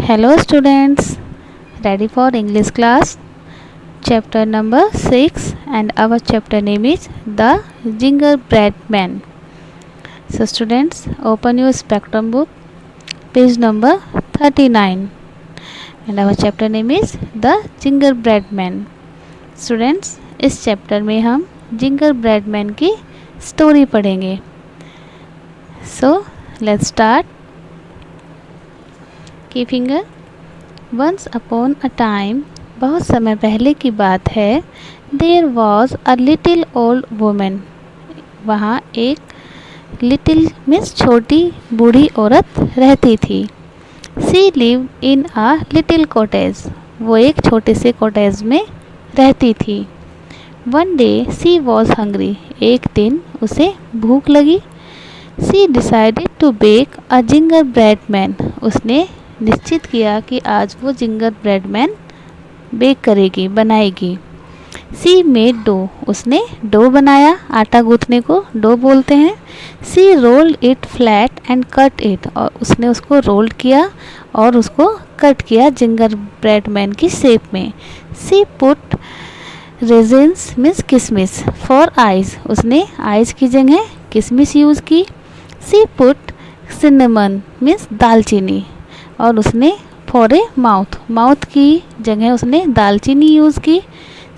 Hello students, ready for English class? Chapter number 6 and our chapter name is The Gingerbread Man. So students, open your spectrum book, page number 39 and our chapter name is The Gingerbread Man. Students, इस chapter में हम gingerbread man की story पढ़ेंगे. So let's start. की finger. Once upon a time, बहुत समय पहले की बात है. There was a little old woman, वहाँ एक लिटिल मीन्स छोटी बूढ़ी औरत रहती थी. She live in a little cottage, वो एक छोटे से कॉटेज में रहती थी. One day she was hungry, एक दिन उसे भूख लगी. She decided to bake a जिंगरब्रेड man, उसने निश्चित किया कि आज वो जिंगरब्रेड मैन बेक करेगी, बनाएगी. सी मेड डो, उसने डो बनाया, आटा गूंथने को डो बोलते हैं. She rolled it flat and cut it, और उसने उसको रोल्ड किया और उसको कट किया जिंगरब्रेड मैन की शेप में. सी पुट रेजिन्स मीन्स किशमिश फॉर आइज, उसने आइज की जगह किशमिश यूज़ की. सी पुट सिनेमन मीन्स दालचीनी, और उसने फॉर ए माउथ, माउथ की जगह उसने दालचीनी यूज़ की.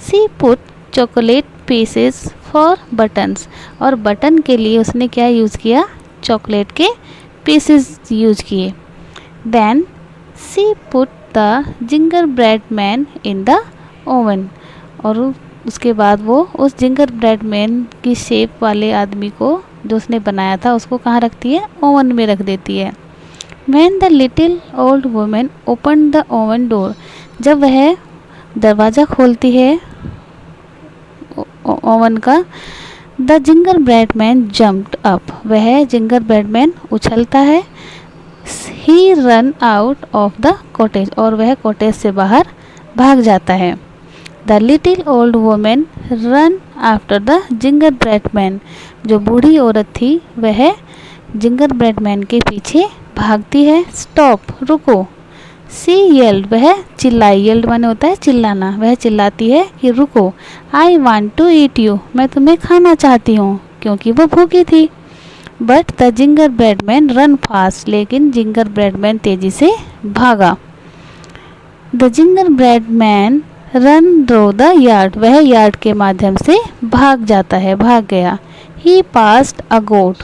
She put chocolate pieces for buttons, और बटन के लिए उसने क्या यूज़ किया, चॉकलेट के पीसेस यूज किए. Then she put the gingerbread man in the oven, और उसके बाद वो उस जिंगरब्रेड मैन की शेप वाले आदमी को जो उसने बनाया था उसको कहाँ रखती है, ओवन में रख देती है. When the little old woman opened the oven door, जब वह दरवाज़ा खोलती है ओवन का, the gingerbread man jumped up, वह जिंगरब्रेड मैन उछलता है. He run out of the cottage, और वह कॉटेज से बाहर भाग जाता है. The little old woman run after the gingerbread man, जो बूढ़ी औरत थी वह जिंगरब्रेड मैन के पीछे भागती है. स्टॉप, रुको. सी येल्ड, वह चिल्लाई, येल्ड माने होता है चिल्लाना, वह चिल्लाती है कि रुको. I want to eat you, मैं तुम्हें खाना चाहती हूँ, क्योंकि वो भूखी थी. But the gingerbread man run fast, लेकिन जिंगरब्रेड मैन तेजी से भागा. The gingerbread man run through the yard, वह यार्ड के माध्यम से भाग जाता है, भाग गया. ही पास्ड अ गोट,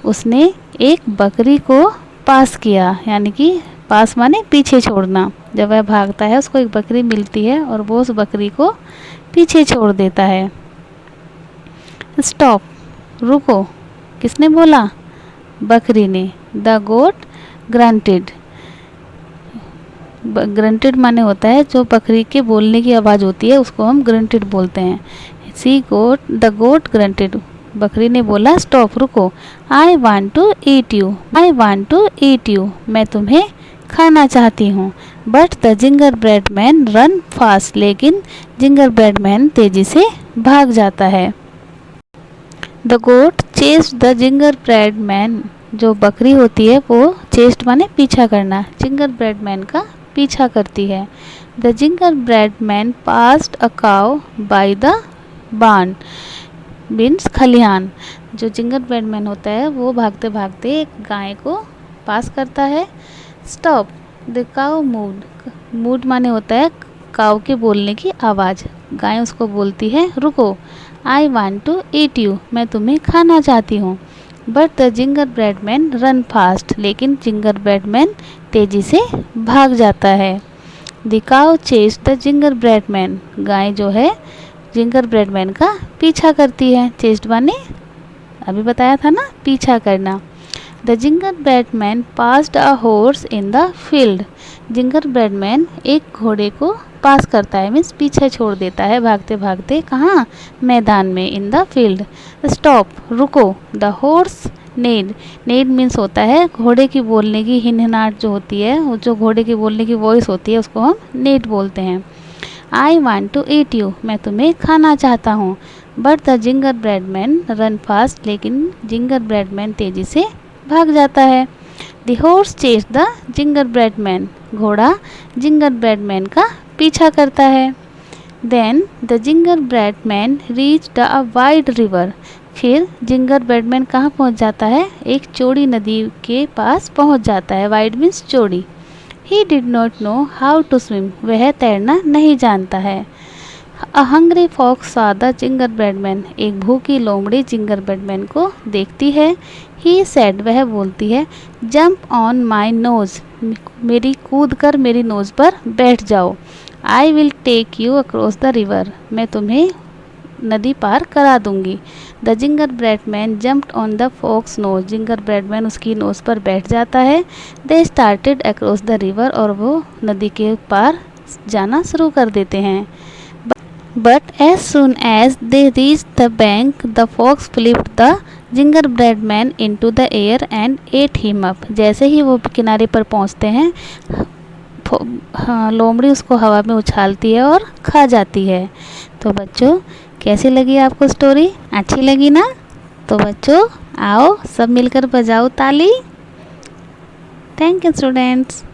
उसने एक बकरी को पास किया, यानी कि पास माने पीछे छोड़ना. जब वह भागता है उसको एक बकरी मिलती है और वो उस बकरी को पीछे छोड़ देता है. स्टॉप, रुको, किसने बोला, बकरी ने. द गोट ग्रंटेड, ग्रंटेड माने होता है जो बकरी के बोलने की आवाज़ होती है उसको हम ग्रंटेड बोलते हैं. द गोट ग्रंटेड, बकरी ने बोला स्टॉप, रुको. I want to eat you, I want to eat you, मैं तुम्हें खाना चाहती हूँ. But the gingerbread man run fast, लेकिन जिंगरब्रेड मैन तेजी से भाग जाता है. The goat chased the gingerbread man, जो बकरी होती है वो चेस्ट माने पीछा करना, जिंगरब्रेड मैन का पीछा करती है. The gingerbread man passed a cow by the barn means खलिहान, जो जिंगरब्रेड मैन होता है वो भागते भागते एक गाय को पास करता है. Stop, the cow mood, mood माने होता है काउ के बोलने की आवाज़, गाय उसको बोलती है रुको. I want to eat you, मैं तुम्हें खाना चाहती हूँ. But the gingerbread man run fast, लेकिन जिंगरब्रेड मैन तेज़ी से भाग जाता है. The cow chase the gingerbread man, गाय जो है जिंगरब्रेड मैन का पीछा करती है. चेस्ट माने अभी बताया था ना, पीछा करना. The gingerbread man passed a horse in the field, gingerbread man एक घोड़े को पास करता है मीन्स पीछे छोड़ देता है भागते भागते. कहाँ, मैदान में, इन द फील्ड. स्टॉप, रुको. The horse neighed, neighed means होता है घोड़े की बोलने की हिनहनाहट जो होती है, जो घोड़े की बोलने की वॉइस होती है उसको हम नेड बोलते हैं. I want to eat you, मैं तुम्हें खाना चाहता हूँ. But the gingerbread man run fast, लेकिन जिंगरब्रेड मैन तेज़ी से भाग जाता है. The horse chase the gingerbread man, घोड़ा जिंगरब्रेड मैन का पीछा करता है। Then the gingerbread man reached a wide river, फिर जिंगरब्रेड मैन कहाँ पहुँच जाता है, एक चौड़ी नदी के पास पहुँच जाता है। वाइड मीन्स चौड़ी। He did not know how to swim, वह तैरना नहीं जानता है। A hungry fox saw the gingerbread man, एक भूखी लोमड़ी जिंगरब्रेड मैन को देखती है। ही सेड, वह बोलती है, जंप ऑन माई नोज, मेरी कूद कर मेरी नोज पर बैठ जाओ। I will take you across the river, मैं तुम्हें नदी पार करा दूंगी। The gingerbread man jumped on the fox nose, gingerbread man उसकी नोज पर बैठ जाता है। They started across the river, और वो नदी के पार जाना शुरू कर देते हैं। But as soon as they reached the bank, the fox flipped the gingerbread man into the air and ate him up. जैसे ही वो किनारे पर पहुंचते हैं, हाँ, लोमड़ी उसको हवा में उछालती है और खा जाती है। तो बच्चों, कैसी लगी आपको स्टोरी? अच्छी लगी ना? तो बच्चों आओ सब मिलकर बजाओ ताली। Thank you students.